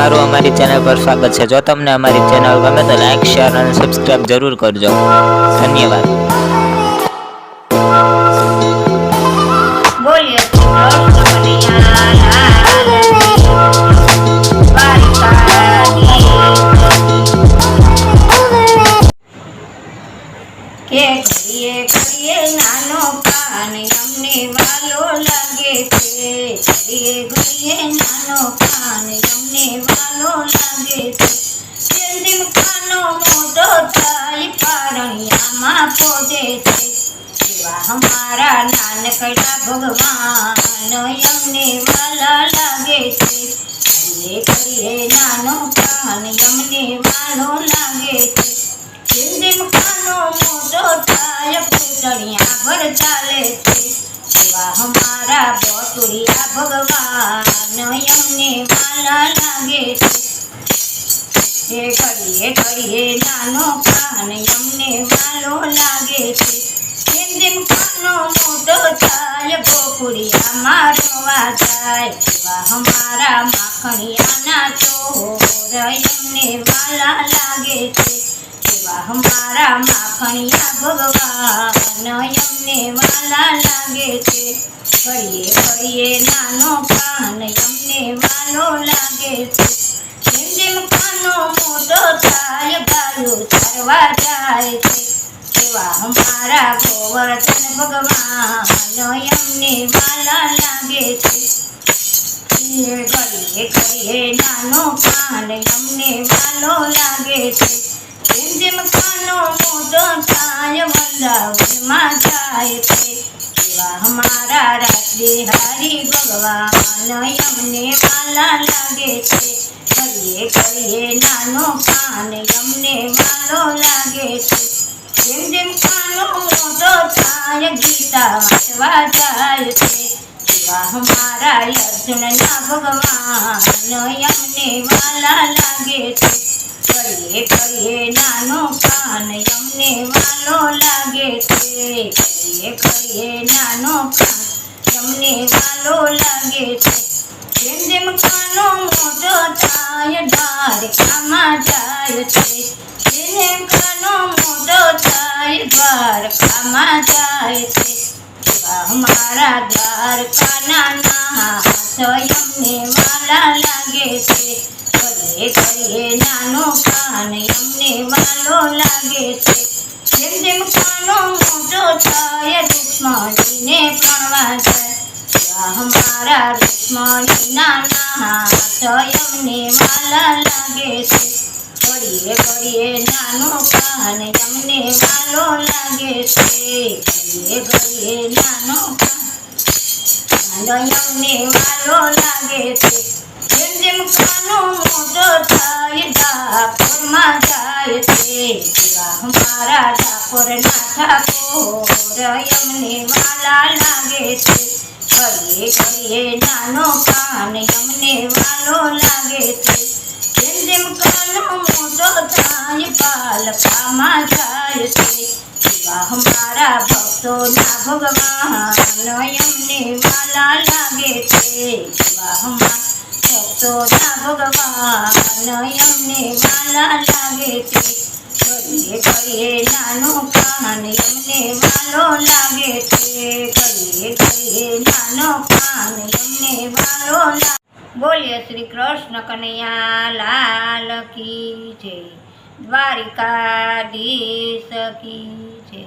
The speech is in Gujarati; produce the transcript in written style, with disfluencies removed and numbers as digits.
તમારું અમારી ચેનલ પર સ્વાગત છે। જો તમને અમારી ચેનલ ગમે તો લાઈક, શેર અને સબસ્ક્રાઇબ જરૂર કરજો। ધન્યવાદ। બોલીએ કે કરીએ કરીએ નાનો કાન અમને વાલો લાગે છે। કરીએ કરીએ નાનો કાન અમને વાલો લાગે છે। જેમ જેમ કાનો મોટો થાય પારણિયામાં પહોંચે છે। એવા અમારા નાનકડા ભગવાન અમને વાલા લાગે છે। કરીએ કરીએ નાનો કાન અમને વાલો લાગે છે। જેમ જેમ કાનો મોટો થાય પૂતળિયા ભર ચાલે છે। એવા અમારા બટુરિયા ભગવાન અમને વાલા લાગે છે। કરીએ કરીએ નાનો કાન અમને વાલો લાગે છે। જેમ જેમ કાનો મોટો થાય ગોકુળિયામાં રમવા જાય। એવા અમારા માખણિયાના ચોર અમને વાલા લાગે છે। એવા અમારા માખણિયા ભગવાન અમને વાલા લાગે છે। કરીએ કરીએ નાનો કાન અમને વાલો લાગે છે। જેમ જેમ કાનો મોટો થાય ગાયો ચારવા જાય છે। એવા અમારા ગોવર્ધન ભગવાન અમને વાલા લાગે છે। કરીએ કરીએ નાનો કાન અમને વાલો લાગે છે। જેમ જેમ કાનો મોટો થાય વૃંદાવનમાં જાય છે। એવા અમારા રાસબિહારી ભગવાન અમને વાલા લાગે છે। કરીએ કરીએ નાનો કાન અમને વાલો લાગે છે। જેમ જેમ કાનો મોટો થાય ગીતા વાંચવા જાય છે। એવા અમારા અર્જુનના ભગવાન અમને વાલા લાગે છે। કરીએ કરીએ નાનો કાન અમને વાલો લાગે છે। કરીએ કરીએ નાનો કાન અમને વાલો લાગે છે। જેમ જેમ કાનો મોટો થાય દ્વારકામાં જાય છે। જેમ કાનો મોટો થાય દ્વારકામાં જાય છે। એવા અમારા દ્વારકાના નાથ અમને વાલા લાગે છે। કરીએ કરીએ નાનો કાન અમને વાલો લાગે છે। જેમ જેમ કાનો મોટો થાય રૂક્ષ્મણીને પ્રણવા જાય। એવા અમારા રૂક્ષ્મણીના નાથ અમને વાલા લાગે છે। કરીએ કરીએ નાનો કાન અમને વાલો લાગે છે। કરીએ કરીએ નાનો કાન અમને વાલો લાગે છે। જેમ જેમ કાનો મોટો થાય ડાકોરમાં જાય છે। એવા અમારા ડાકોરના ઠાકોર અમને વાલા લાગે છે। કરીએ કરીએ નાનો કાન અમને વાલો લાગે છે। જેમ જેમ કાનો મોટો થાય પાલકામાં જાય છે। એવા અમારા ભક્તોના ભગવાન અમને વાલા લાગે છે। એવા અમારા ભક્તોના ભગવાન અમને વાલા લાગે છે। કરીએ કરીએ નાનો કાન અમને વાલો લાગે છે। કરીએ કરીએ નાનો કાન અમને વાલો લાગે। બોલીએ શ્રી કૃષ્ણ કનૈયા લાલ કી જય। દ્વારિકાધીશ કી જય।